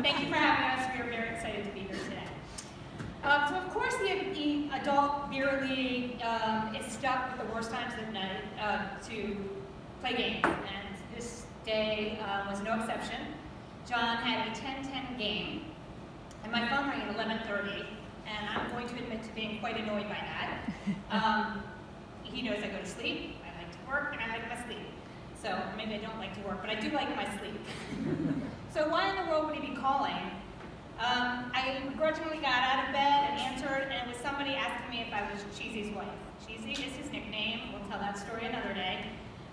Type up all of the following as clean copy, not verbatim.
Thank you for having us. We are very excited to be here today. So of course the adult beer league is stuck with the worst times of the night to play games, and this day was no exception. John had a 10-10 game, and my phone rang at 11:30, and I'm going to admit to being quite annoyed by that. He knows I go to sleep, I like to work, and I like my sleep. So maybe I don't like to work, but I do like my sleep. So why in the world would he be calling? I begrudgingly got out of bed and answered, and it was somebody asking me if I was Cheesy's wife. Cheesy is his nickname. We'll tell that story another day.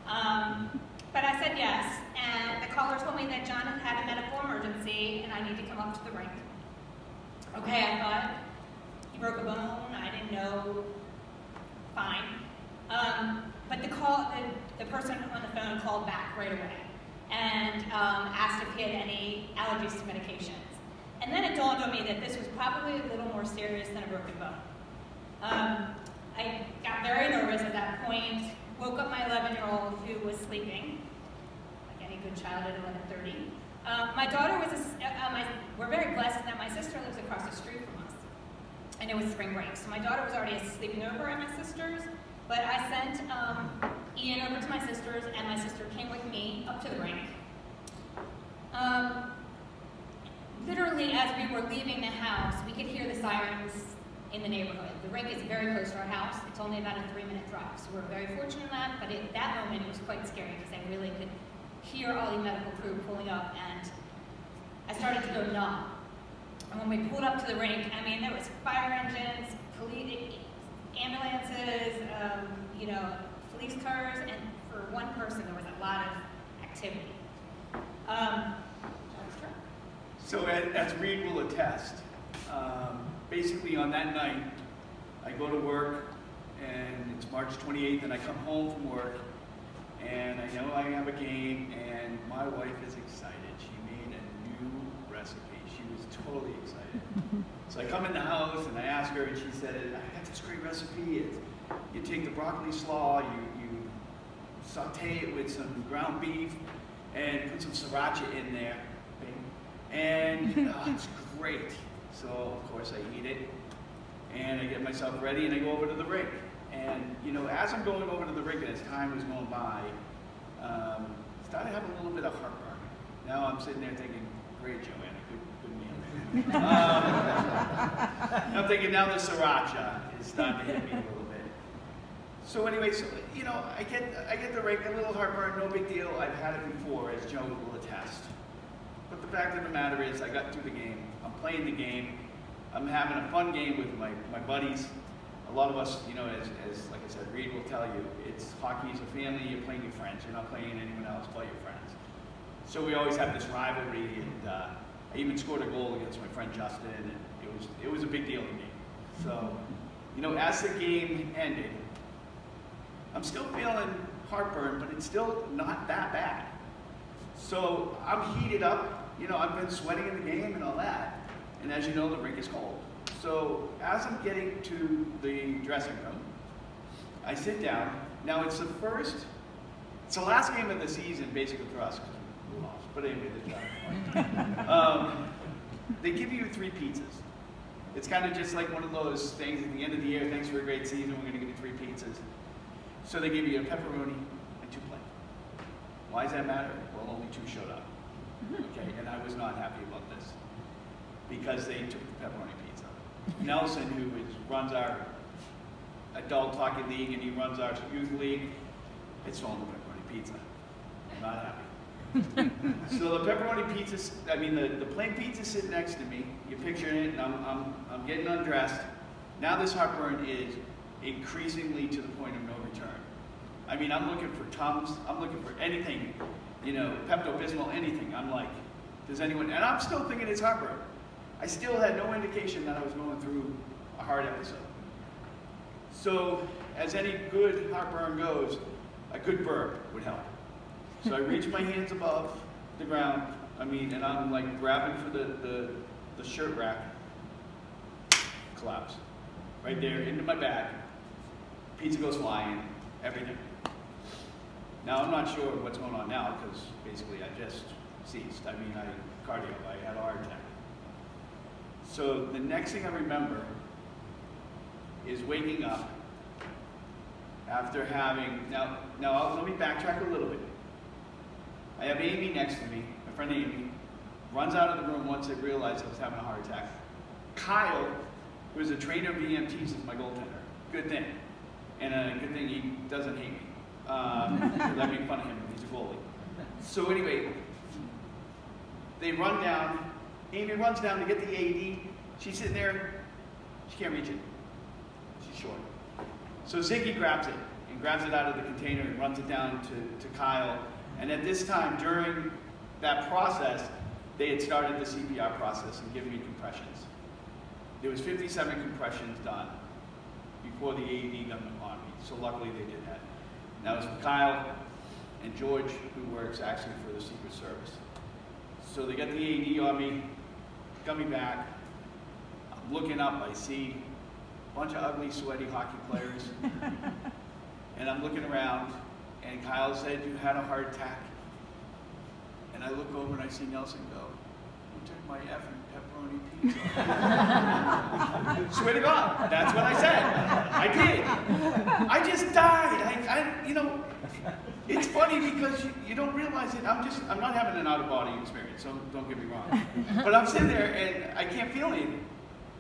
But I said yes, and the caller told me that John had had a medical emergency and I need to come up to the rink. Okay, I thought, he broke a bone, I didn't know, fine. But the person on the phone called back right away and asked if he had any allergies to medications. And then it dawned on me that this was probably a little more serious than a broken bone. I got very nervous at that point, woke up my 11-year-old who was sleeping, like any good child at 11:30. My daughter was, we're very blessed that my sister lives across the street from us, and it was spring break. So my daughter was already sleeping over at my sister's, but I sent Ian over to my sister's, and my sister came with me up to the rink. Literally, as we were leaving the house, we could hear the sirens in the neighborhood. The rink is very close to our house. It's only about a 3-minute drive, so we're very fortunate in that, but at that moment it was quite scary because I really could hear all the medical crew pulling up, and I started to go numb. And when we pulled up to the rink, I mean, there was fire engines, police, ambulances, police cars, and for one person there was a lot of activity. So as Reed will attest, basically on that night, I go to work, and it's March 28th, and I come home from work, and I know I have a game, and my wife is excited. She made a new recipe. She was totally excited. So I come in the house, and I ask her, and she said, I got this great recipe. You take the broccoli slaw, you saute it with some ground beef, and put some sriracha in there. And it's great. So, of course, I eat it, and I get myself ready, and I go over to the rink. And, as I'm going over to the rink, and as time was going by, started having a little bit of heartburn. Now I'm sitting there thinking, great, Joanna, good meal. I'm thinking now the sriracha is starting to hit me a little bit. So anyway, I get the rink, a little heartburn, no big deal. I've had it before, as Joe will attest. But the fact of the matter is, I got through the game. I'm playing the game. I'm having a fun game with my buddies. A lot of us, as like I said, Reed will tell you, hockey is a family. You're playing your friends. You're not playing anyone else but your friends. So we always have this rivalry, and I even scored a goal against my friend Justin, and it was a big deal to me. So, as the game ended, I'm still feeling heartburn, but it's still not that bad. So I'm heated up. I've been sweating in the game and all that. And as you know, the rink is cold. So as I'm getting to the dressing room, I sit down. Now it's the last game of the season, basically for us, because we lost. But anyway, they give you 3 pizzas. It's kind of just like one of those things at the end of the year, thanks for a great season, we're going to give you 3 pizzas. So they give you a pepperoni and 2 plain. Why does that matter? Well, only 2 showed up. Okay, and I was not happy about this because they took the pepperoni pizza. Nelson, who runs our adult hockey league and he runs our youth league, it's stolen the pepperoni pizza. I'm not happy. So the pepperoni pizza, the plain pizza sitting next to me. You're picturing it, and I'm getting undressed. Now this heartburn is increasingly to the point of no return. I'm looking for Tums. I'm looking for anything. Pepto-Bismol, anything. I'm like, does anyone, and I'm still thinking it's heartburn. I still had no indication that I was going through a hard episode. So, as any good heartburn goes, a good burp would help. So I reach my hands above the ground, and I'm like grabbing for the shirt rack, collapse. Right there, into my bag. Pizza goes flying, everything. Now, I'm not sure what's going on now, because basically I just ceased. Cardio, I had a heart attack. So the next thing I remember is waking up after having, now let me backtrack a little bit. I have Amy next to me, my friend Amy, runs out of the room once I realized I was having a heart attack. Kyle, who is a trainer of EMTs, is my goaltender. Good thing. And a good thing he doesn't hate me. Because I make fun of him, he's a goalie. So anyway, they run down, Amy runs down to get the AED. She's sitting there, she can't reach it. She's short. So Ziggy grabs it, and grabs it out of the container and runs it down to Kyle. And at this time, during that process, they had started the CPR process and given me compressions. There was 57 compressions done before the AED got on me, so luckily they did that. And that was for Kyle and George, who works actually for the Secret Service. So they got the AED on me, got me back. I'm looking up, I see a bunch of ugly, sweaty hockey players. And I'm looking around, and Kyle said, "You had a heart attack." And I look over and I see Nelson go, "Who took my effing pepperoni pizza?" Swear to God, that's what I said. I did. I just died. You know, it's funny because you don't realize it. I'm not having an out-of-body experience, so don't get me wrong. But I'm sitting there and I can't feel anything.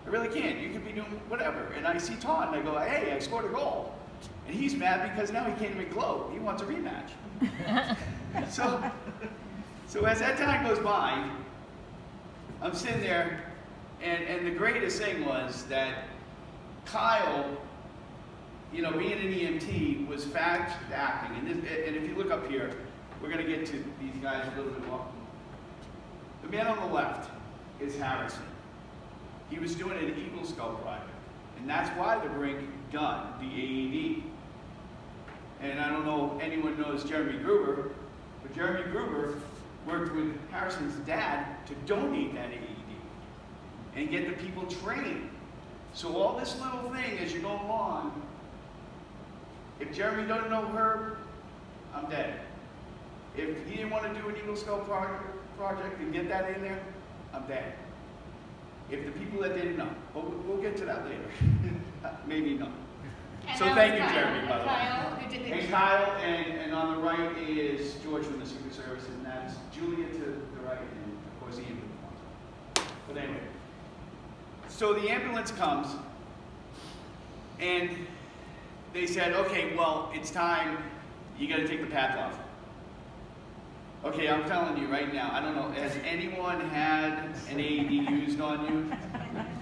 I really can't. You could be doing whatever. And I see Todd and I go, "Hey, I scored a goal." And he's mad because now he can't even gloat. He wants a rematch. So as that time goes by, I'm sitting there, and the greatest thing was that Kyle, you know, being an EMT, was fast acting. And if you look up here, we're going to get to these guys a little bit more. The man on the left is Harrison. He was doing an Eagle Scout project, and that's why the rink done the AED. And I don't know if anyone knows Jeremy Gruber, but Jeremy Gruber worked with Harrison's dad to donate that AED and get the people trained. So all this little thing as you go along, if Jeremy doesn't know her, I'm dead. If he didn't want to do an Eagle Scout project and get that in there, I'm dead. If the people that didn't know, but we'll get to that later. Maybe not. And so thank you, Jeremy, by the way. Kyle, who did the And Kyle, and on the right is George from the Secret Service, and that's Julia to the right, and of course the ambulance. But anyway, so the ambulance comes, and they said, "Okay, well, it's time. You got to take the pads off." Okay, I'm telling you right now, I don't know, has anyone had an AED used on you?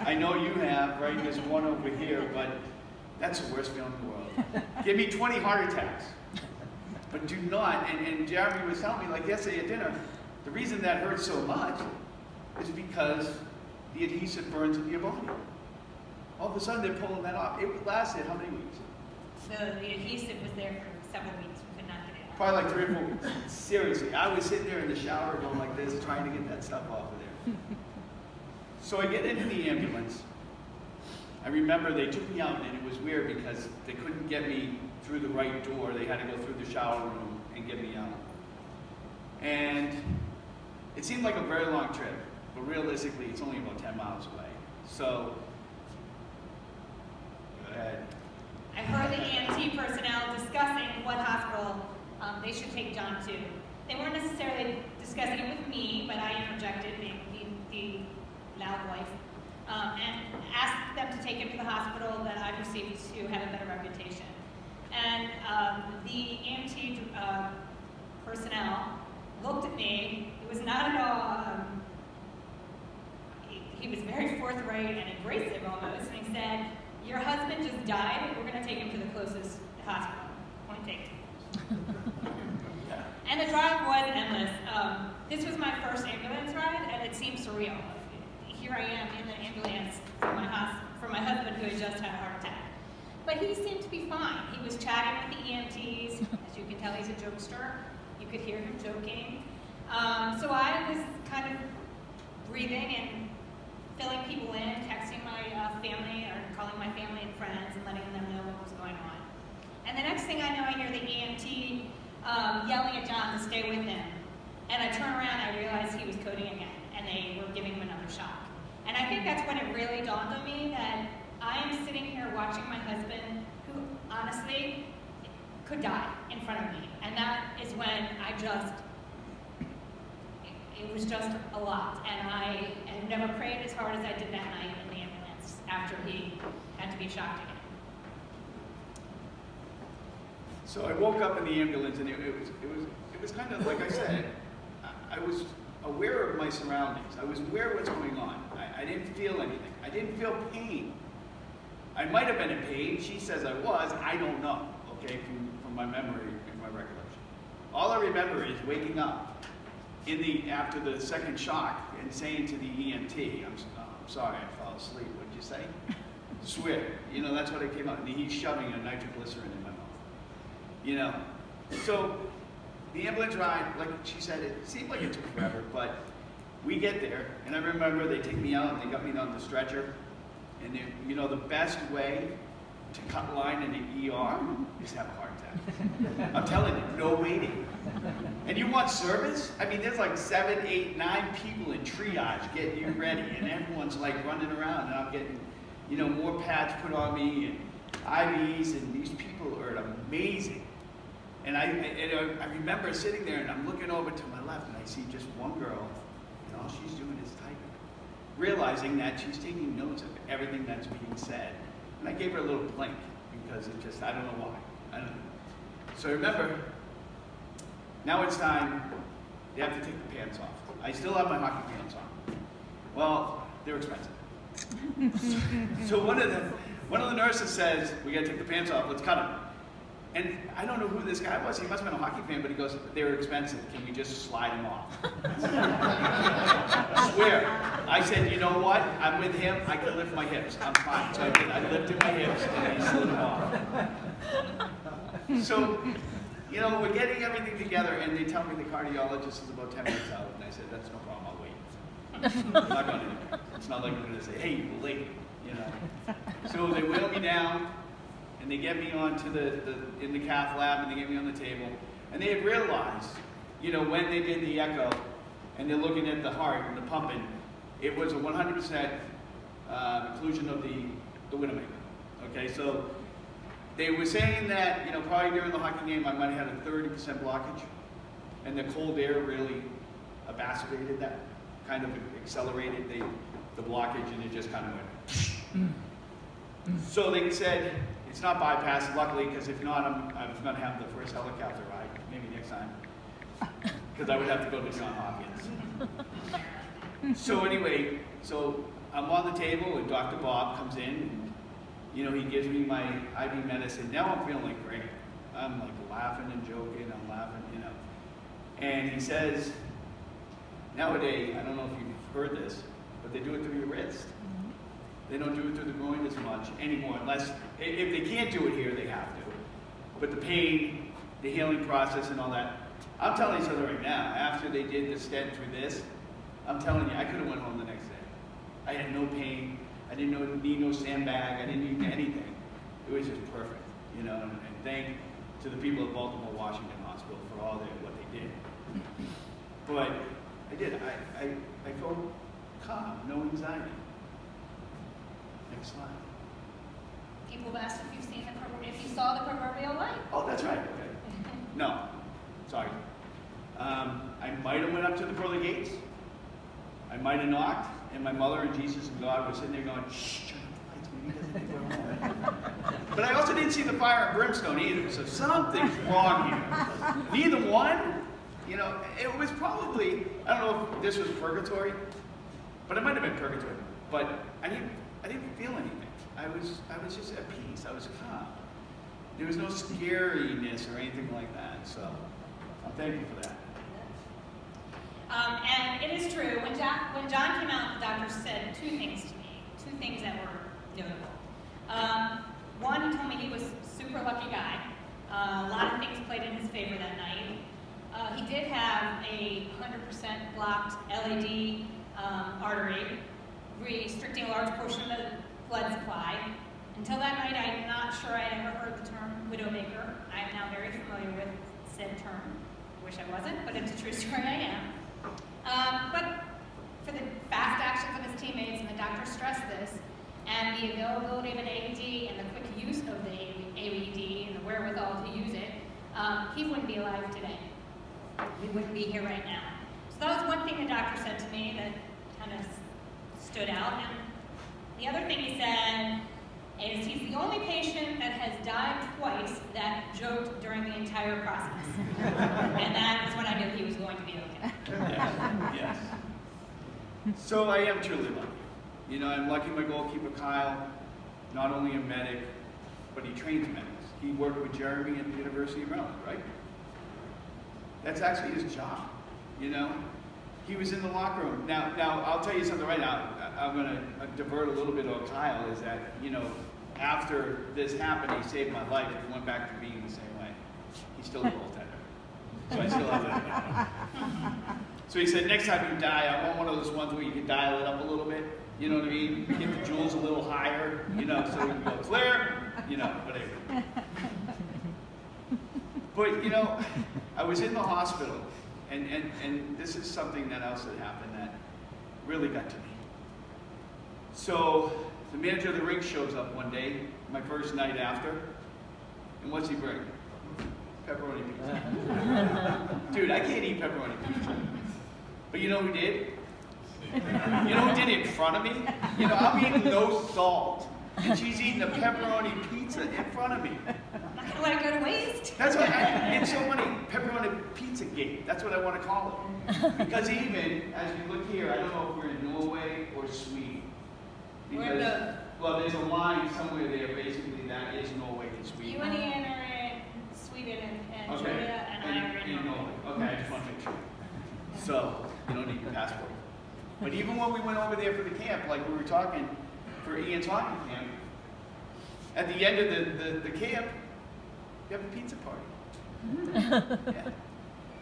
I know you have, right? There's one over here, but that's the worst feeling in the world. Give me 20 heart attacks. But do not, and Jeremy was telling me, like yesterday at dinner, the reason that hurts so much is because the adhesive burns into your body. All of a sudden they're pulling that off. It lasted how many weeks? So the adhesive was there for several weeks. We could not get it off. Probably like 3 or 4 weeks. Seriously, I was sitting there in the shower going like this, trying to get that stuff off of there. So I get into the ambulance. I remember they took me out, and it was weird because they couldn't get me through the right door. They had to go through the shower room and get me out. And it seemed like a very long trip, but realistically, it's only about 10 miles away. So, go ahead. I heard the EMT personnel discussing what hospital they should take John to. They weren't necessarily discussing it with me, but I interjected, being the loud wife, and asked them to take him to the hospital that I perceived to have a better reputation. And the EMT personnel looked at me. It was not at all, he was very forthright and abrasive almost, and he said, "Your husband just died, we're going to take him to the closest hospital." Point taken. And the drive was endless. This was my first ambulance ride, and it seemed surreal. Here I am in the ambulance for my husband who had just had a heart attack. But he seemed to be fine. He was chatting with the EMTs. As you can tell, he's a jokester. You could hear him joking. So I was kind of breathing and filling people in, texting my family, or calling my family and friends and letting them know what was going on. And the next thing I know, I hear the EMT yelling at John to stay with him. And I turn around and I realize he was coding again, and they were giving him another shot. And I think that's when it really dawned on me that I am sitting here watching my husband, who honestly could die in front of me. And that is when I just, it was just a lot. And I have never prayed as hard as I did that night in the ambulance after he had to be shocked again. So I woke up in the ambulance, and it was kind of like I said. I was aware of my surroundings. I was aware of what's going on. I didn't feel anything. I didn't feel pain. I might have been in pain. She says I was. I don't know. Okay, from my memory and my recollection. All I remember is waking up after the second shock and saying to the EMT, "I'm sorry, I fell asleep." What'd you say? Swear. You know, that's what it came out. And he's shoving a nitroglycerin in my mouth. You know, so the ambulance ride, like she said, it seemed like it took forever, but we get there, and I remember they take me out and they got me on the stretcher, and you know, the best way to cut line in the ER is to have a heart attack. I'm telling you, no waiting. And you want service? I mean, there's like 7, 8, 9 people in triage getting you ready, and everyone's like running around, and I'm getting, you know, more pads put on me, and IVs, and these people are amazing. And I remember sitting there, and I'm looking over to my left, and I see just one girl, and all she's doing is typing, realizing that she's taking notes of everything that's being said. And I gave her a little blink, because it just, I don't know why. I don't know. So I remember, now it's time, they have to take the pants off. I still have my hockey pants on. Well, they're expensive. So one of the nurses says, "We gotta take the pants off, let's cut them." And I don't know who this guy was. He must have been a hockey fan, but he goes, "They were expensive. Can we just slide them off?" I swear. I said, "You know what? I'm with him. I can lift my hips. I'm fine." So I did. I lifted my hips, and he slid them off. So, you know, we're getting everything together, and they tell me the cardiologist is about 10 minutes out. And I said, "That's no problem. I'll wait." I'm not going to. It's not like I'm going to say, "Hey, you're late." You know. So they wheel me down. And they get me onto in the cath lab, and they get me on the table. And they had realized, you know, when they did the echo, and they're looking at the heart and the pumping, it was a 100% inclusion of the Widowmaker. Okay, so they were saying that, you know, probably during the hockey game, I might have had a 30% blockage, and the cold air really exacerbated that, kind of accelerated the blockage, and it just kind of went. So they said, it's not bypassed, luckily, because if not, I'm going to have the first helicopter ride, maybe next time, because I would have to go to Johns Hopkins. So anyway, so I'm on the table, and Dr. Bob comes in, and, you know, he gives me my IV medicine. Now I'm feeling like great. I'm like laughing and joking, I'm laughing, you know. And he says, nowadays, I don't know if you've heard this, but they do it through your wrist. They don't do it through the groin as much anymore, unless, if they can't do it here, they have to. But the pain, the healing process and all that, I'm telling you something right now, after they did the stent through this, I'm telling you, I could have went home the next day. I had no pain, I didn't need no sandbag, I didn't need anything. It was just perfect, you know, and thank to the people at Baltimore Washington Hospital for all what they did. But I did, I felt calm, no anxiety. Next slide. People have asked if you saw the proverbial light. Oh, that's right. Okay. No, sorry. I might have went up to the pearly gates. I might have knocked, and my mother and Jesus and God were sitting there going, "Shh, turn off the lights, maybe he doesn't think we're home." But I also didn't see the fire and brimstone either, so something's wrong here. Neither one. You know, it was probably, I don't know if this was purgatory, but it might have been purgatory. But I didn't feel anything. I was just at peace. I was calm. There was no scariness or anything like that. So I'm thankful for that. And it is true. When John came out, the doctor said two things to me. Two things that were notable. One, he told me he was a super lucky guy. A lot of things played in his favor that night. He did have a 100% blocked LAD artery, restricting a large portion of the blood supply. Until that night, I'm not sure I had ever heard the term widowmaker. I am now very familiar with said term. Wish I wasn't, but it's a true story, I am. But for the fast actions of his teammates and the doctor stress this, and the availability of an AED and the quick use of the AED and the wherewithal to use it, he wouldn't be alive today. We wouldn't be here right now. So that was one thing the doctor said to me that kind of stood out. And the other thing he said is he's the only patient that has died twice that joked during the entire process. And that was when I knew he was going to be okay. Yes. So I am truly lucky. You know, I'm lucky my goalkeeper Kyle, not only a medic, but he trains medics. He worked with Jeremy at the University of Maryland, right? That's actually his job, you know? He was in the locker room. Now I'll tell you something right now. I'm going to divert a little bit on Kyle, is that, you know, after this happened, he saved my life. He went back to being the same way. He's still a goaltender. So I still have that. So he said, next time you die, I want one of those ones where you can dial it up a little bit. You know what I mean? Get the joules a little higher, you know, so we can go clear, you know, whatever. But, you know, I was in the hospital, and this is something that else that happened that really got to me. So the manager of the rink shows up one day, my first night after, and what's he bring? Pepperoni pizza. Dude, I can't eat pepperoni pizza. But you know who did? You know who did it in front of me? You know, I'm eating no salt, and she's eating a pepperoni pizza in front of me. I'm not gonna let it go to waste. That's why it's so funny, pepperoni pizza gate. That's what I want to call it. Because even, as you look here, I don't know if we're in Norway or Sweden. Because, well, there's a line somewhere there, basically, that is Norway and Sweden. You and Ian are in Sweden, and Okay. Julia and I are in Norway. Okay, I just want to make sure. So, you don't need your passport. But even when we went over there for the camp, like we were talking, for Ian's hockey camp, at the end of the camp, you have a pizza party. Yeah.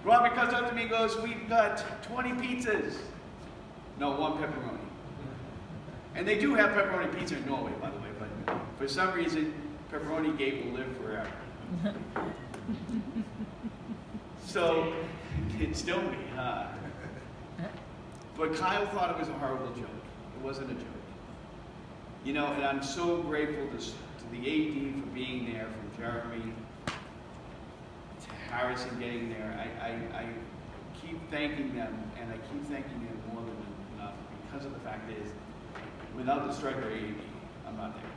Robert comes up to me and goes, we've got 20 pizzas. No, one pepperoni. And they do have pepperoni pizza in Norway, by the way, but for some reason, pepperoni gate will live forever. So, it's still me, huh? But Kyle thought it was a horrible joke. It wasn't a joke. You know, and I'm so grateful to the AED for being there, from Jeremy to Harrison getting there. I keep thanking them, and I keep thanking them more than enough, because of the fact is, without the striker AED, I'm not there.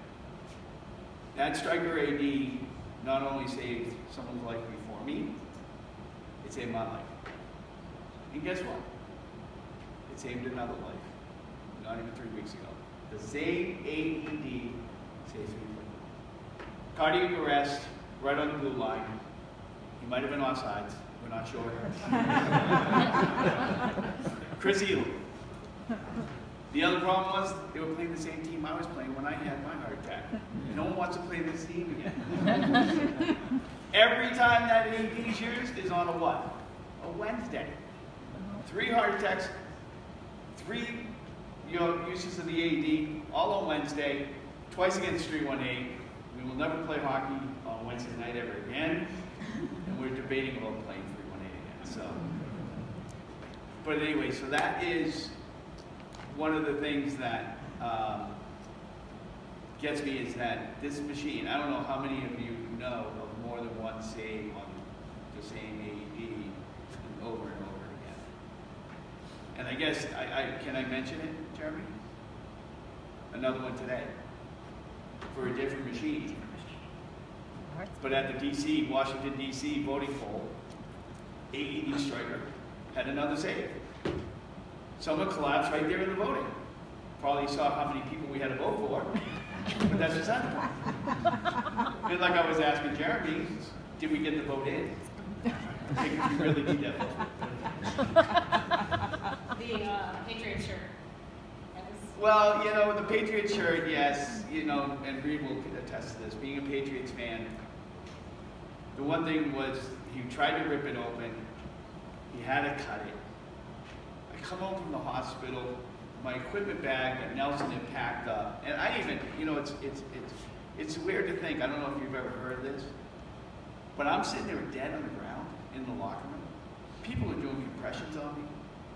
That striker AED not only saved someone's life before me, it saved my life. And guess what? It saved another life, not even 3 weeks ago. The same AED saved 3 people. Cardiac arrest, right on the blue line. He might have been offsides, we're not sure. Chris Ely. The other problem was, they were playing the same team I was playing when I had my heart attack. No one wants to play this team again. Every time that AED is used is on a what? A Wednesday. 3 heart attacks, 3 uses of the AED, all on Wednesday, twice against 318. We will never play hockey on Wednesday night ever again. And we're debating about playing 318 again. So, but anyway, so that is one of the things that gets me, is that this machine, I don't know how many of you know of more than one save on the same AED over and over again. And I guess, can I mention it, Jeremy? Another one today, for a different machine. But at the DC, Washington DC voting poll, AED striker had another save. Someone collapsed right there in the voting. Probably saw how many people we had to vote for, but that's just that. And like I was asking Jeremy, did we get the vote in? I think we really need that vote. The Patriot shirt. Well, you know, the Patriots shirt, yes, you know, and Reed will attest to this. Being a Patriots fan, the one thing was he tried to rip it open. He had to cut it. I come home from the hospital, my equipment bag that Nelson had packed up, and I even, you know, it's weird to think. I don't know if you've ever heard of this, but I'm sitting there dead on the ground in the locker room. People are doing compressions on me.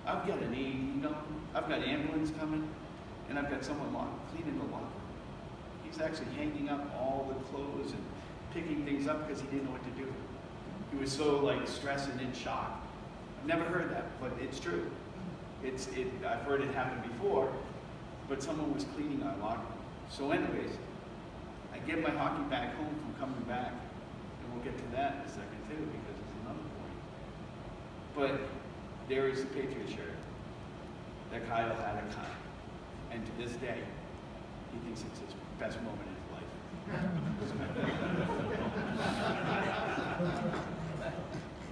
I've got an AED going. I've got ambulance coming. and I've got someone cleaning the locker room. He's actually hanging up all the clothes and picking things up because he didn't know what to do. He was so like stressed and in shock. I've never heard that, but it's true. I've heard it happen before, but someone was cleaning our locker room. So anyways, I get my hockey bag home from coming back, and we'll get to that in a second too, because it's another point. But there is the Patriot shirt that Kyle had at Kyle. And to this day, he thinks it's his best moment in his life.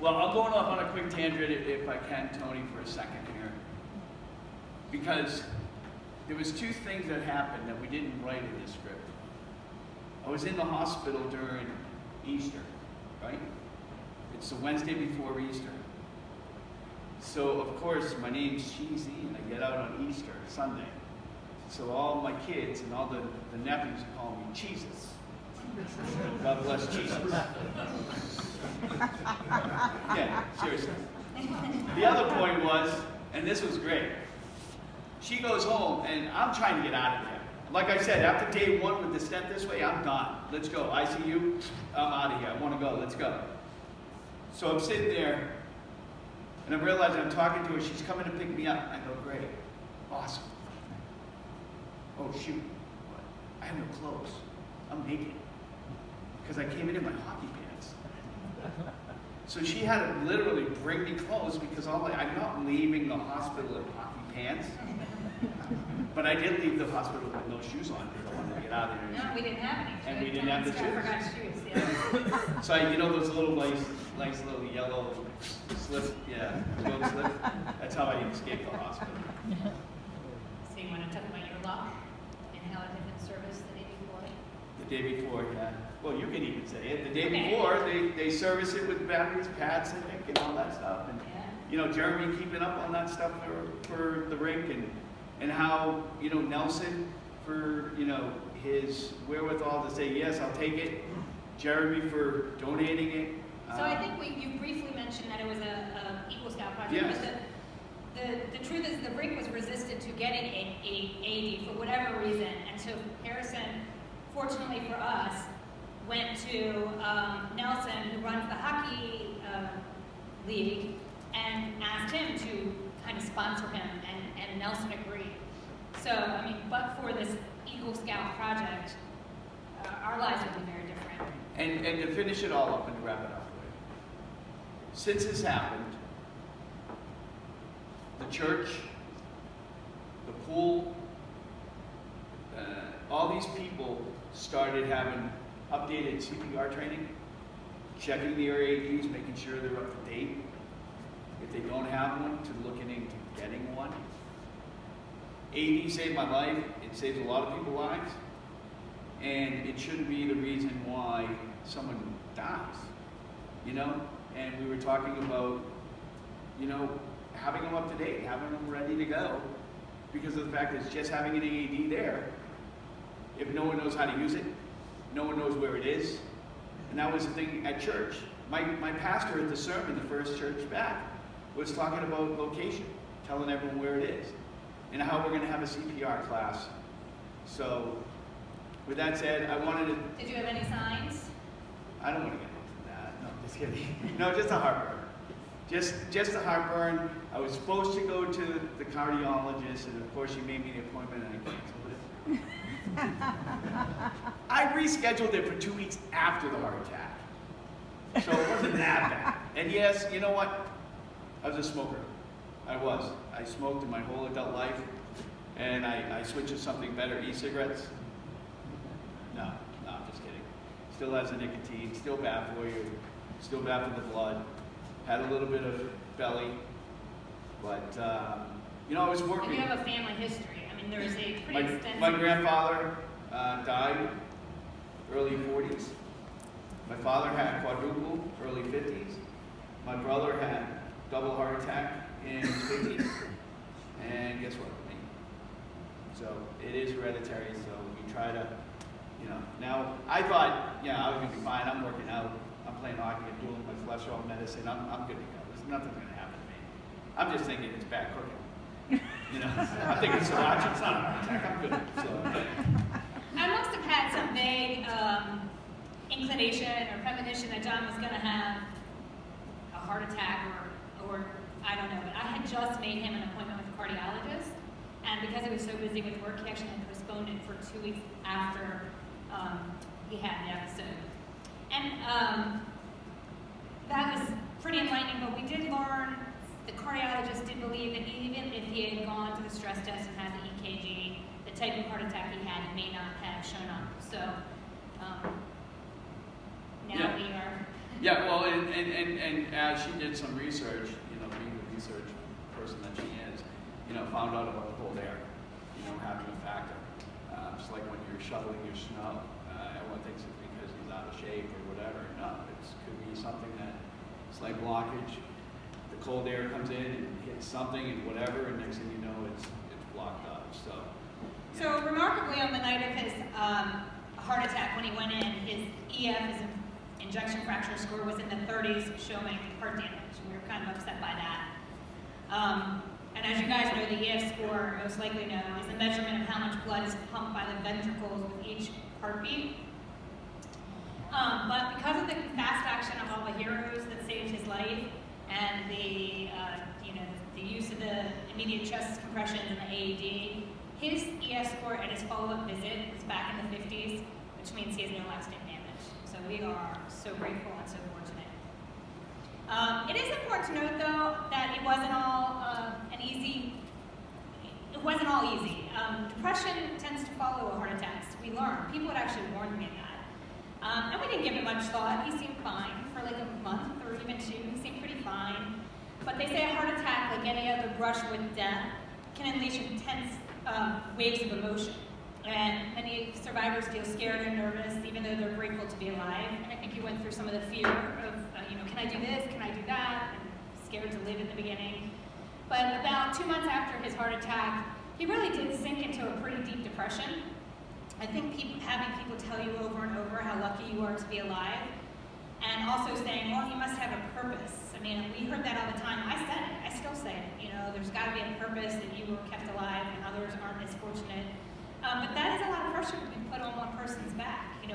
Well, I'm going off on a quick tangent if I can, Tony, for a second here. Because there was two things that happened that we didn't write in this script. I was in the hospital during Easter, right? It's the Wednesday before Easter. So, of course, my name's Cheesy, and I get out on Easter Sunday. So all my kids and all the nephews call me Jesus. God bless Jesus. Yeah, seriously. The other point was, and this was great, she goes home, and I'm trying to get out of there. Like I said, after day one with the step this way, I'm done. Let's go. ICU, I'm out of here. I want to go. Let's go. So I'm sitting there, and I'm realizing I'm talking to her. She's coming to pick me up. I go, great. Awesome. Oh, shoot. I have no clothes. I'm naked. Because I came in my hockey pants. So she had to literally bring me clothes because I'm not leaving the hospital in hockey pants. But I did leave the hospital with no shoes on because I wanted to get out of there. No, we didn't have any. And we didn't have the shoes. I forgot shoes, yeah. So you know those little nice little yellow slip, road slip? That's how I escaped the hospital. So you want to talk about your luck and how it had been serviced the day before? The day before, yeah. Well, you can even say it. The day Okay. before, they service it with batteries, pads, and all that stuff. And Yeah. you know, Jeremy keeping up on that stuff for the rink, and how, you know, Nelson for, you know, his wherewithal to say, yes, I'll take it. Jeremy for donating it. So I think you briefly mentioned that it was a Eagle Scout project, Yes. but the truth is the rink was resistant to getting a AED for whatever reason, and so Harrison, fortunately for us, went to Nelson, who runs the hockey league, and asked him to kind of sponsor him, and Nelson agreed. So, I mean, but for this Eagle Scout project, our lives would be very different. And to finish it all up and to wrap it up, since this happened, the church, the pool, all these people started having updated CPR training, checking the AEDs, making sure they're up to date. If they don't have one, to looking into getting one. AED saved my life. It saves a lot of people's lives. And it shouldn't be the reason why someone dies, you know? And we were talking about, you know, having them up to date, having them ready to go, because of the fact that it's just having an AED there. If no one knows how to use it, no one knows where it is. And that was the thing at church. My pastor at the sermon, the first church back, was talking about location, telling everyone where it is, and how we're going to have a CPR class. So, with that said, I wanted to... Did you have any signs? I don't want to get into that. No, just kidding. No, just a heartburn. Just a heartburn. I was supposed to go to the cardiologist, and of course she made me the appointment, and I canceled it. I rescheduled it for 2 weeks after the heart attack. So it wasn't that bad. And yes, you know what? I was a smoker. I was. I smoked in my whole adult life, and I switched to something better, e-cigarettes. No, I'm just kidding. Still has the nicotine, still bad for you, still bad for the blood. Had a little bit of belly, but, you know, I was working. And you have a family history. I mean, there is a pretty extensive... My grandfather died early 40s. My father had quadruple, early 50s. My brother had double heart attack in his 50s. And guess what? Me. So it is hereditary, so we try to, you know. Now, I thought, yeah, I was going to be fine. I'm working out. I'm playing hockey. I'm doing my cholesterol medicine. I'm good to go. There's nothing going to happen to me. I'm just thinking it's bad cooking. You know, I think it's sriracha. It's not a heart attack. I'm good. So, I must have had some vague inclination or premonition that John was going to have a heart attack or I don't know, but I had just made him an appointment with a cardiologist, and because he was so busy with work, he actually had postponed it for 2 weeks after he had the episode. And that was pretty enlightening, but we did learn, the cardiologist did believe that even if he had gone to the stress test and had the EKG, the type of heart attack he had may not have shown up. So now we are. Yeah, well, and as she did some research, you know, being the research person that she is, you know, found out about the cold air, you know, having a factor. Just like when you're shoveling your snow, everyone thinks it's because he's out of shape or whatever. No, it could be something that it's like blockage. The cold air comes in and hits something and whatever, and next thing you know, it's blocked up. So remarkably, on the night of his heart attack, when he went in, his EF, his injection fracture score, was in the 30s, showing heart damage. We were kind of upset by that. And as you guys know, the EF score, most likely know, is a measurement of how much blood is pumped by the ventricles with each heartbeat. But because of the fast action of all the heroes that saved his life, and the use of the immediate chest compressions and the AED, his EF score at his follow-up visit is back in the 50s, which means he has no lasting damage. So we are so grateful and so fortunate. It is important to note, though, that it wasn't all easy. Depression tends to follow a heart attack. We learned. People had actually warned me of that. And we didn't give it much thought. He seemed fine for like a month or even 2. He seemed pretty fine. But they say a heart attack, like any other brush with death, can unleash intense waves of emotion. And many survivors feel scared and nervous, even though they're grateful to be alive. And I think you went through some of the fear of, can I do this? Can I do that? And scared to live in the beginning. But about 2 months after his heart attack, he really did sink into a pretty deep depression. I think having people tell you over and over how lucky you are to be alive, and also saying, well, you must have a purpose. I mean, we heard that all the time. I said it. I still say it. There's got to be a purpose that you were kept alive and others aren't as fortunate. But that is a lot of pressure to be put on one person's back, And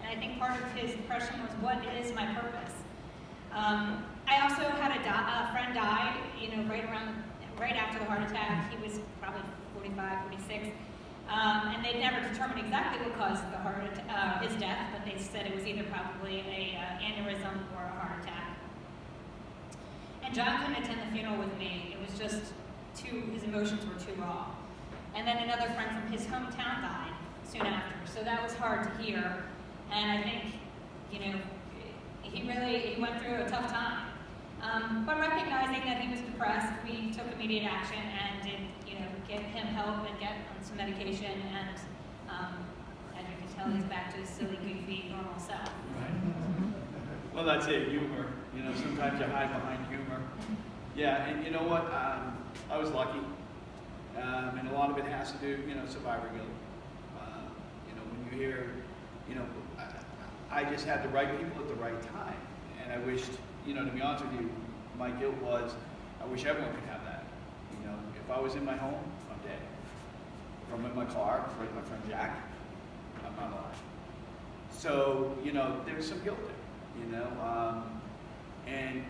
I think part of his depression was, what is my purpose? I also had a friend died, right after the heart attack. He was probably 45, 46. And they never determined exactly what caused his death, but they said it was either probably an aneurysm or a heart attack. And John couldn't attend the funeral with me. It was just his emotions were too raw. And then another friend from his hometown died soon after, so that was hard to hear. And I think, he went through a tough time. But recognizing that he was depressed, we took immediate action and did, get him help and get on some medication. And as you can tell, he's back to his silly, goofy, normal self. Right. Well, that's it, humor. Sometimes you hide behind humor. Yeah, and you know what? I was lucky. And a lot of it has to do, survivor guilt. When you hear, I just had the right people at the right time. And I wished, to be honest with you, my guilt was, I wish everyone could have that. If I was in my home, I'm dead. If I'm in my car, like my friend Jack, I'm not alive. So, there's some guilt there, and,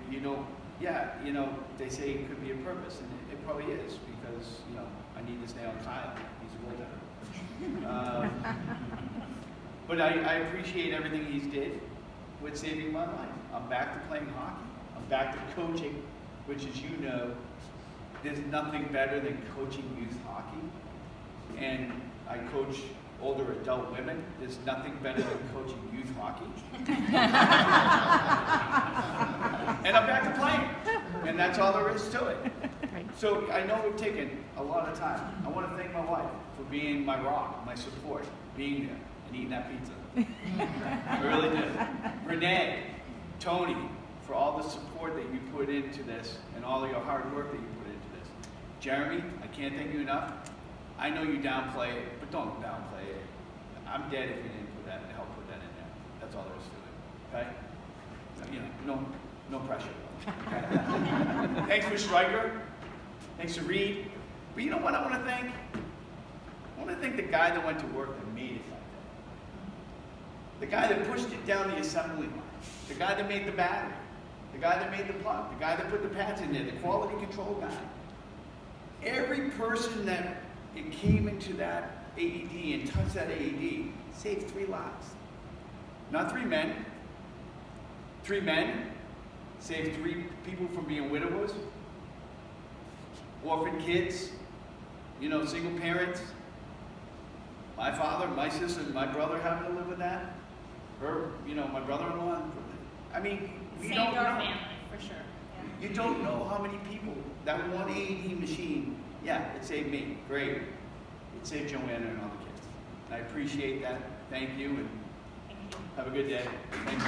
they say it could be a purpose, and it probably is, because, I need to stay on Kyle. He's a bull. But I appreciate everything he's did with saving my life. I'm back to playing hockey. I'm back to coaching, which, as you know, there's nothing better than coaching youth hockey. And I coach older adult women. There's nothing better than coaching youth hockey. And I'm back to playing. And that's all there is to it. So I know we've taken a lot of time. I want to thank my wife for being my rock, my support, being there and eating that pizza. I really did. Renee, Tony, for all the support that you put into this and all of your hard work that you put into this. Jeremy, I can't thank you enough. I know you downplay it, but don't downplay it. I'm dead if you didn't put that and help put that in there. That's all there is to it. Okay? No pressure. Okay? Thanks for Stryker. Thanks to Reed. But you know what I want to thank? I want to thank the guy that went to work that made it like that. The guy that pushed it down the assembly line. The guy that made the battery. The guy that made the plug. The guy that put the pads in there. The quality control guy. Every person that it came into that AED and touched that AED saved 3 lives. Not 3 men. 3 men saved 3 people from being widowers, orphan kids, you know, single parents. My father, my sister, my brother having to live with that. Her, you know, my brother-in-law. I mean, we Saved don't our know. family, for sure. Yeah. You don't know how many people that one AED machine, yeah, it saved me. Great. It saved Joanna and all the kids. I appreciate that. Thank you, and Thank you. have a good day. Thank you.